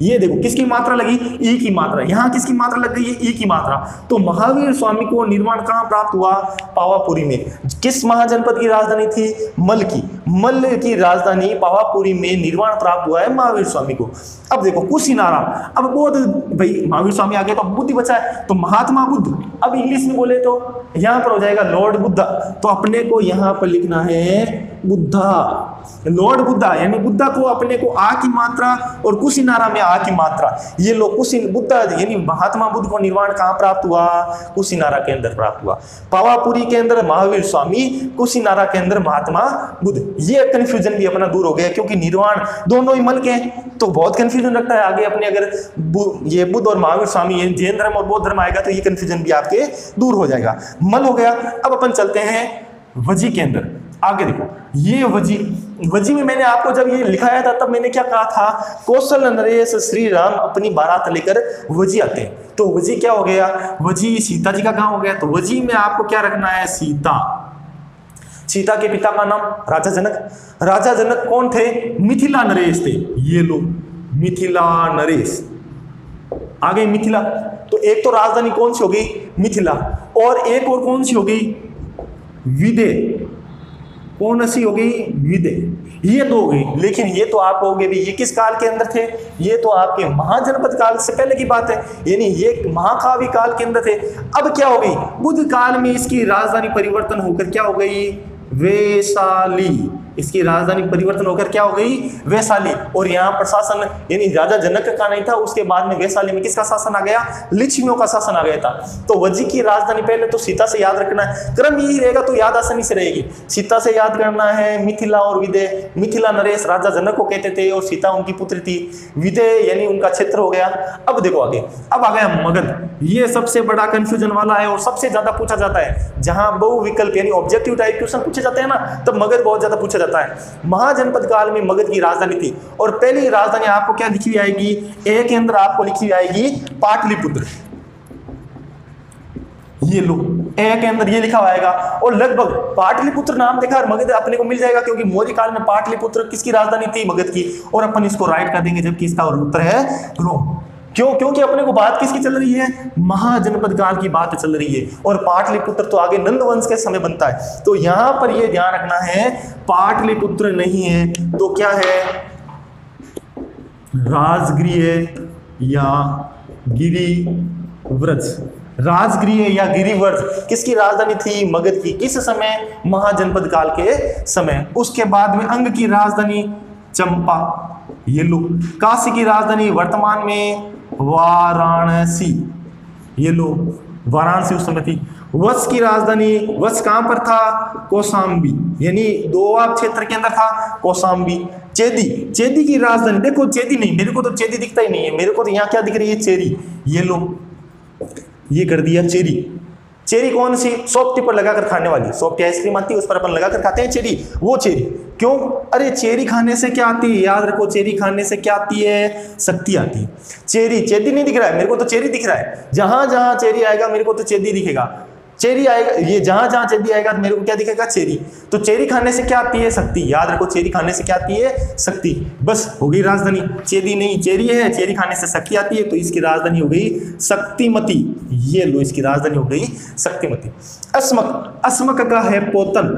ये देखो किसकी मात्रा लगी, ई की मात्रा, यहां किसकी मात्रा लग गई है, ई की मात्रा। तो महावीर स्वामी को निर्वाण कहां प्राप्त हुआ, पावापुरी में। किस महाजनपद की राजधानी थी, मल की, मल की राजधानी पावापुरी में निर्वाण प्राप्त हुआ है महावीर स्वामी को। अब देखो कुशीनारा, अब बौद्ध, भाई महावीर स्वामी आ गए तो अब बुद्ध ही बचा है, तो महात्मा बुद्ध। अब इंग्लिश में बोले तो यहां पर हो जाएगा लॉर्ड बुद्धा, तो अपने को यहां पर लिखना है बुद्धा, लॉर्ड बुद्धा, यानी बुद्धा को अपने को आ की मात्रा और कुशीनारा में आ की मात्रा। ये लोग बुद्धा यानी महात्मा बुद्ध को निर्वाण कहां प्राप्त हुआ, कुशीनारा के अंदर प्राप्त हुआ। पावापुरी के अंदर महावीर स्वामी, कुशीनारा के अंदर महात्मा बुद्ध। ये कंफ्यूजन भी अपना दूर हो गया, क्योंकि निर्वाण दोनों ही मल के हैं तो बहुत कंफ्यूजन रखता है। आगे अपने अगर ये बुद्ध और महावीर स्वामी जैन धर्म और बौद्ध धर्म आएगा तो ये कंफ्यूजन भी आपके दूर हो जाएगा। मल हो गया। अब अपन चलते हैं वजी के अंदर। आगे देखो, ये वजी, वजी में मैंने आपको जब ये लिखाया था तब मैंने क्या कहा था, कौशल नरेश श्री राम अपनी बारात लेकर वजी आते हैं। तो वजी क्या हो गया, वजी सीता जी का गांव हो गया। तो वजी में आपको क्या रखना है, सीता। सीता के पिता का नाम राजा जनक। राजा जनक कौन थे, मिथिला नरेश थे। ये लोग मिथिला नरेश। आगे मिथिला, तो एक तो राजधानी कौन सी होगी, मिथिला, और एक और कौन सी होगी, विदे। कौन सी होगी, विदे। ये दो हो गई। लेकिन ये तो आप कहोगे भी ये किस काल के अंदर थे, ये तो आपके महाजनपद काल से पहले की बात है, यानी ये महाकाव्य काल के अंदर थे। अब क्या हो गई, बुद्ध काल में इसकी राजधानी परिवर्तन होकर क्या हो गई, वैशाली। इसकी राजधानी परिवर्तन होकर क्या हो गई, वैशाली। और यहाँ प्रशासन यानी राजा जनक का नहीं था, उसके बाद में वैशाली में किसका शासन आ गया, लिच्छवियों का शासन आ गया था। तो वजी की राजधानी पहले तो सीता से याद रखना है, क्रम यही रहेगा तो याद आसानी से रहेगी। सीता से याद करना है, मिथिला और विदे। मिथिला नरेश राजा जनक को कहते थे और सीता उनकी पुत्री थी। विदे यानी उनका क्षेत्र हो गया। अब देखो आगे, अब आ गया मगध। ये सबसे बड़ा कंफ्यूजन वाला है और सबसे ज्यादा पूछा जाता है। जहां बहुविकल्प यानी ऑब्जेक्टिव टाइप क्वेश्चन पूछे जाते हैं ना, तब मगध बहुत ज्यादा पूछा जाता है। महाजनपद काल में मगध की राजधानी थी और पहली राजधानी आपको क्या लिखी हुई आएगी, ए के अंदर आपको लिखी हुई आएगी पाटलिपुत्र। ये लो, ए के अंदर ये लिखा हुआ आएगा। और लगभग पाटलिपुत्र नाम देखा और मगध अपने को मिल जाएगा, क्योंकि मौर्य काल में पाटलिपुत्र किसकी राजधानी थी, मगध की। और अपन इसको राइट कर देंगे, जबकि इसका उत्तर है रोम। क्यों, क्योंकि अपने को बात किसकी चल रही है, महाजनपद काल की बात चल रही है। और पाटलिपुत्र तो आगे नंद वंश के समय बनता है। तो यहां पर ये ध्यान रखना है, पाटलिपुत्र नहीं है तो क्या है, राजगृह या गिरिव्रज। राजगृह या गिरिव्रज किसकी राजधानी थी, मगध की। किस समय, महाजनपद काल के समय। उसके बाद में अंग की राजधानी चंपा। ये लो, काशी की राजधानी वर्तमान में वाराणसी। ये लो, वाराणसी उस समय थी। वत्स की राजधानी, वत्स कहां पर था, कौशाम्बी, यानी दोआब क्षेत्र के अंदर था कौशाम्बी। चेदी, चेदी की राजधानी, देखो चेदी नहीं, मेरे को तो चेदी दिखता ही नहीं है, मेरे को तो यहाँ क्या दिख रही है, चेरी। ये लो, ये कर दिया चेरी। चेरी कौन सी, सॉफ्टी पर लगाकर खाने वाली, सॉफ्टी आइसक्रीम आती है उस पर अपन लगाकर खाते हैं चेरी, वो चेरी। क्यों, अरे चेरी खाने से क्या आती है, याद रखो, चेरी खाने से क्या आती है, शक्ति आती है। चेरी, चेदी नहीं दिख रहा है, मेरे को तो चेरी दिख रहा है। जहां जहां चेरी आएगा मेरे को तो चेदी दिखेगा, चेरी आएगा, ये जहां जहां चेरी आएगा तो मेरे को क्या दिखेगा, चेरी। तो चेरी खाने से क्या आती है, शक्ति। याद रखो, चेरी खाने से क्या आती है, शक्ति। बस हो गई राजधानी। चेदी नहीं, चेरी है, चेरी खाने से शक्ति आती है, तो इसकी राजधानी हो गई शक्तिमती। ये लो, इसकी राजधानी हो गई शक्तिमती। अस्मक, अस्मक का है पोतन।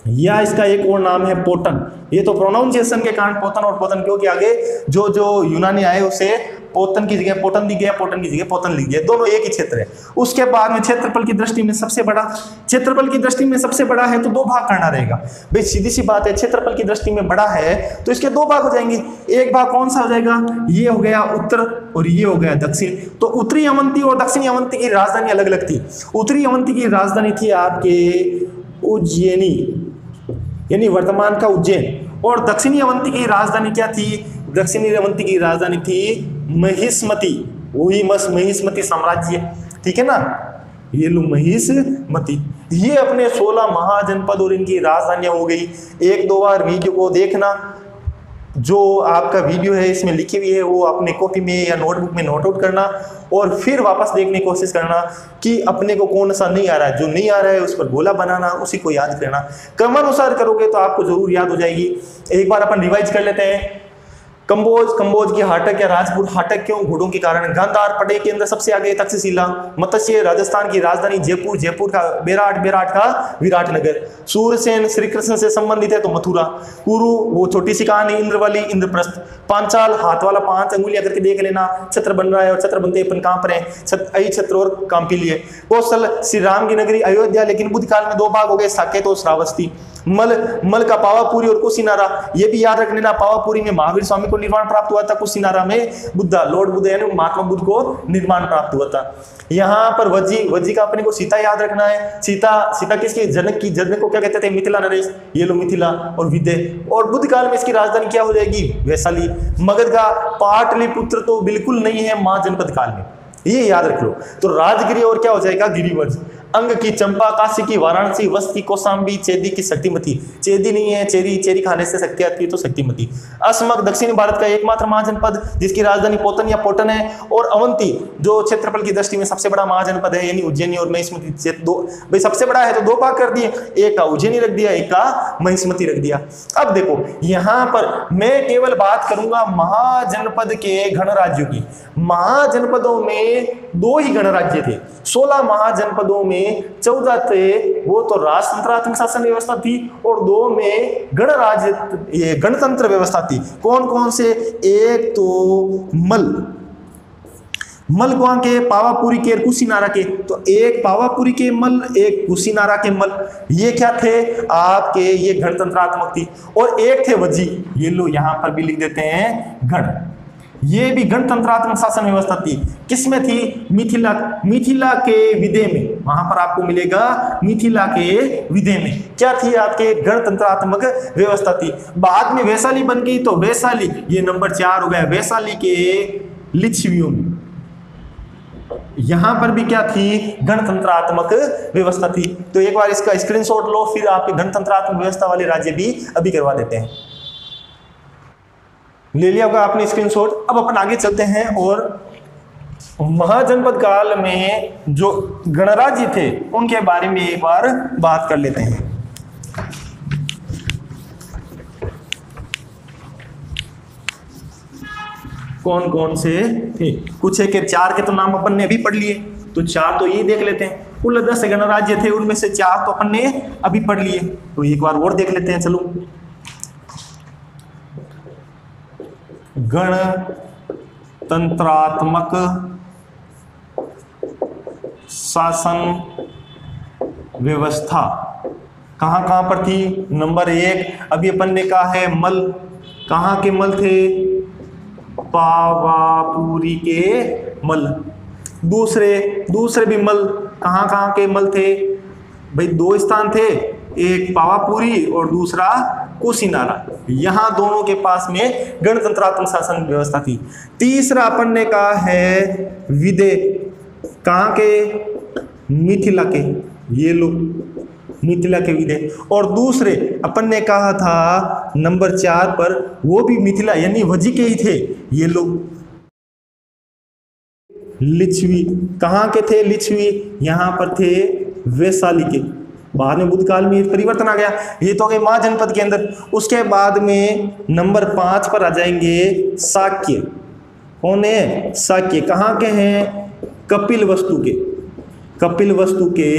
या इसका एक और नाम है पोटन। ये तो प्रोनाउंसिएशन के कारण पोतन और पोतन, क्योंकि आगे जो जो यूनानी आए उसे पोतन की जगह पोटन लिख गया, पोटन की जगह पोतन लिख गया, दोनों एक ही क्षेत्र है। उसके बाद में क्षेत्रफल की दृष्टि में सबसे बड़ा, क्षेत्रफल की दृष्टि में सबसे बड़ा है तो दो भाग करना रहेगा भाई, सीधी सी बात है। क्षेत्रफल की दृष्टि में बड़ा है तो इसके दो भाग हो जाएंगे। एक भाग कौन सा हो जाएगा, ये हो गया उत्तर और ये हो गया दक्षिण। तो उत्तरी अवंती और दक्षिणी अवंती की राजधानी अलग अलग थी। उत्तरी अवंती की राजधानी थी आपके उज्जैनी, यानी वर्तमान का उज्जैन, और दक्षिणी अवंती की राजधानी क्या थी, दक्षिणी अवंती की राजधानी थी महिष्मति, वही महिष्मति साम्राज्य, ठीक है ना, ये लो महिष्मति। ये अपने 16 महाजनपद और इनकी राजधानियां हो गई। एक दो बार वीडियो को देखना, जो आपका वीडियो है इसमें लिखी हुई है वो अपने कॉपी में या नोटबुक में नोट आउट करना और फिर वापस देखने की कोशिश करना कि अपने को कौन सा नहीं आ रहा है। जो नहीं आ रहा है उस पर गोला बनाना, उसी को याद करना। क्रमानुसार करोगे तो आपको जरूर याद हो जाएगी। एक बार अपन रिवाइज कर लेते हैं। कंबोज की हाटक या राजपुर हाटक क्यों, घोड़ों के कारण। गांधार पड़े के अंदर सबसे आगे तक्षशिला। मत्स्य राजस्थान की राजधानी जयपुर, जयपुर का बेराट, बेराट का विराटनगर। सूरसेन श्री कृष्ण से संबंधित है तो मथुरा। कुरु वो छोटी सी कहानी, इंद्रवली इंद्रप्रस्थ। पांचाल हाथ वाला 5 अंगुलियां करके देख लेना, छत्र बन रहा है और छत्र बनते अपन कहां पर है, छत्र और कांपी लिए। कौशल श्री राम की नगरी अयोध्या, लेकिन बुद्ध काल में दो भाग हो गए, साकेत और श्रावस्ती। मल का पावापुरी और कुशीनारा, ये भी याद रख लेना। पावापुरी में महावीर स्वामी को निर्माण प्राप्त हुआ था, कुशीनारा में बुद्धा लॉर्ड बुद्ध यानी महात्मा बुद्ध को निर्माण प्राप्त हुआ था। यहाँ पर वज्जी का अपने को सीता याद रखना है। सीता किसकी, जनक की। जनक को क्या कहते थे, मिथिला नरेश, ये लो मिथिला और विदय। और बुद्ध काल में इसकी राजधानी क्या हो जाएगी, वैशाली। मगध का पाटलिपुत्र तो बिल्कुल नहीं है महाजनपद काल में, ये याद रख लो। तो राजगिरी और क्या हो जाएगा, गिरिवर्ज। अंग की चंपा, काशी की वाराणसी, वस्त की कौशाम्बी, चेदी की शक्तिमती। चेदी नहीं है, चेरी खाने से शक्ति आती है तो शक्तिमती। असमक दक्षिण भारत का एकमात्र महाजनपद जिसकी राजधानी पोतन या पोटन है। और अवंती जो क्षेत्रफल की दृष्टि में सबसे बड़ा महाजनपद है, यानी उज्जैनी और महिष्मती। दो भाई सबसे बड़ा है तो दो भाग कर दिए, एक का उज्जैनी रख दिया, एक का महिष्मती रख दिया। अब देखो यहाँ पर मैं केवल बात करूंगा महाजनपद के गणराज्यों की। महाजनपदों में 2 ही गणराज्य थे। 16 महाजनपदों में 14 थे वो तो राजतंत्रात्मक शासन व्यवस्था थी और 2 में गणतंत्र व्यवस्था थी। कौन कौन से, एक तो मल कौन के, पावापुरी के, कुशीनारा के। तो एक पावापुरी के मल, एक कुशीनारा के मल, ये क्या थे आपके, ये गणतंत्रात्मक थी। और एक थे वज्जी, ये लो यहां पर भी लिख देते हैं गण, ये भी गणतंत्रात्मक शासन व्यवस्था थी। किसमें थी, मिथिला के विदय में, वहां पर आपको मिलेगा मिथिला के विदय में क्या थी, आपके गणतंत्रात्मक व्यवस्था थी। बाद में वैशाली बन गई, तो वैशाली ये नंबर 4 हो गया, वैशाली के लिच्छवियों में। यहां पर भी क्या थी, गणतंत्रात्मक व्यवस्था थी। तो एक बार इसका स्क्रीनशॉट लो, फिर आपके गणतंत्रात्मक व्यवस्था वाले राज्य भी अभी करवा देते हैं। ले लिया होगा आपने स्क्रीनशॉट। अब अपन आगे चलते हैं और महाजनपद काल में जो गणराज्य थे उनके बारे में एक बार बात कर लेते हैं। कौन कौन से थे, कुछ एक 4 के तो नाम अपन ने अभी पढ़ लिए, तो 4 तो ये देख लेते हैं। कुल 10 गणराज्य थे, उनमें से 4 तो अपन ने अभी पढ़ लिए, तो एक बार और देख लेते हैं। चलो, गणतंत्रात्मक शासन व्यवस्था कहां कहां पर थी। नंबर 1 अभी अपन ने कहा है मल, कहां के मल थे, पावापुरी के मल। दूसरे भी मल कहां के मल थे भाई, 2 स्थान थे, एक पावापुरी और दूसरा कुशीनारा। यहां दोनों के पास में गणतंत्रात्मक शासन व्यवस्था थी। तीसरा अपन ने कहा है विदय, कहां के, मिथिला के, ये लो मिथिला के विदय। और दूसरे अपन ने कहा था नंबर 4 पर, वो भी मिथिला यानी वज्जी के ही थे, ये लोग लिच्छवी। कहां के थे लिच्छवी, यहां पर थे वैशाली के। बाद में बुद्ध काल में परिवर्तन आ गया, ये तो गए महाजनपद के अंदर। उसके बाद में नंबर 5 पर आ जाएंगे शाक्य। कौन है, शाक्य। कहां के हैं, कपिल वस्तु के। कपिलवस्तु के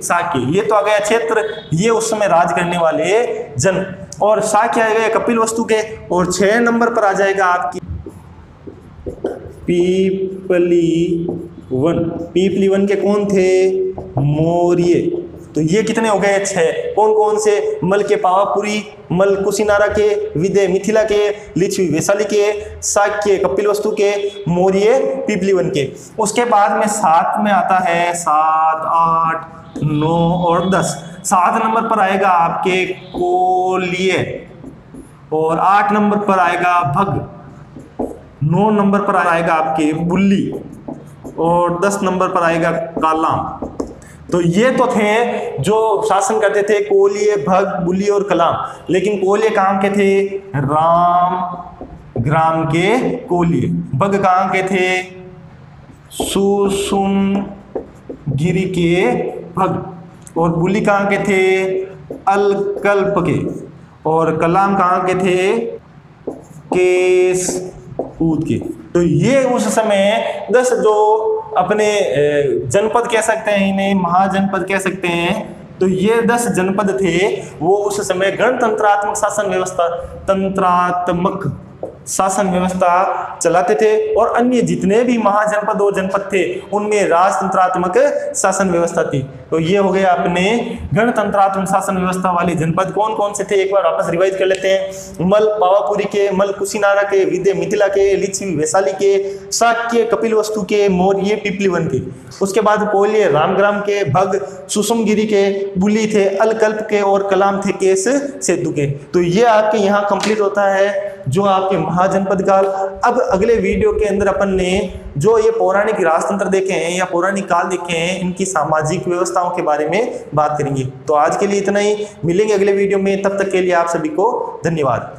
शाक्य, ये तो आ गया क्षेत्र, ये उस समय राज करने वाले जन, और शाक्य आ गए कपिलवस्तु के। और 6 नंबर पर आ जाएगा आपकी पीपली वन के कौन थे? मौर्य। तो ये कितने हो गए? 6। कौन कौन से? मल के पावापुरी, मल कुशीनारा के, विदय मिथिला के, लिच्छवी वैशाली के, शाक्य कपिलवस्तु के, मौर्य पीपली वन के। उसके बाद में 7 में आता है 7, 8, 9 और 10। 7 नंबर पर आएगा आपके कोल्य, और 8 नंबर पर आएगा भग, 9 नंबर पर आएगा आपके बुल्ली, और 10 नंबर पर आएगा कालाम। तो ये तो थे जो शासन करते थे, कोल्य, भग, बुल्ली और कलाम। लेकिन कोल्य कहाँ के थे? राम ग्राम के कोल्य। भग कहाँ के थे? सुषुम गिरी के भग। और बुल्ली कहाँ के थे? अलकल्प के। और कलाम कहाँ के थे? केशकूद के। तो ये उस समय 10 जो अपने जनपद कह सकते हैं, इन्हें महाजनपद कह सकते हैं। तो ये 10 जनपद थे, वो उस समय गणतंत्रात्मक शासन व्यवस्था, तंत्रात्मक शासन व्यवस्था चलाते थे। और अन्य जितने भी महाजनपद और जनपद थे, उनमें राजतंत्रात्मक शासन व्यवस्था थी। तो ये हो गया अपने गणतंत्रात्मक शासन व्यवस्था वाले जनपद। कौन कौन से थे एक बार वापस रिवाइज कर लेते हैं। मल पावापुरी के, मल कुशीनारा के, विदय मिथिला के, लिच्छवी वैशाली के, शाक्य कपिलवस्तु के, मौर्य पीपली वन के। उसके बाद कोल्य रामग्राम के, भग सुषुमगिरी के, बुली थे अलकल्प के, और कलाम थे केश सेतु के। तो ये आपके यहाँ कंप्लीट होता है जो आपके महाजनपद काल। अब अगले वीडियो के अंदर अपन ने जो ये पौराणिक राजतंत्र देखे हैं या पौराणिक काल देखे हैं, इनकी सामाजिक व्यवस्थाओं के बारे में बात करेंगे। तो आज के लिए इतना ही, मिलेंगे अगले वीडियो में, तब तक के लिए आप सभी को धन्यवाद।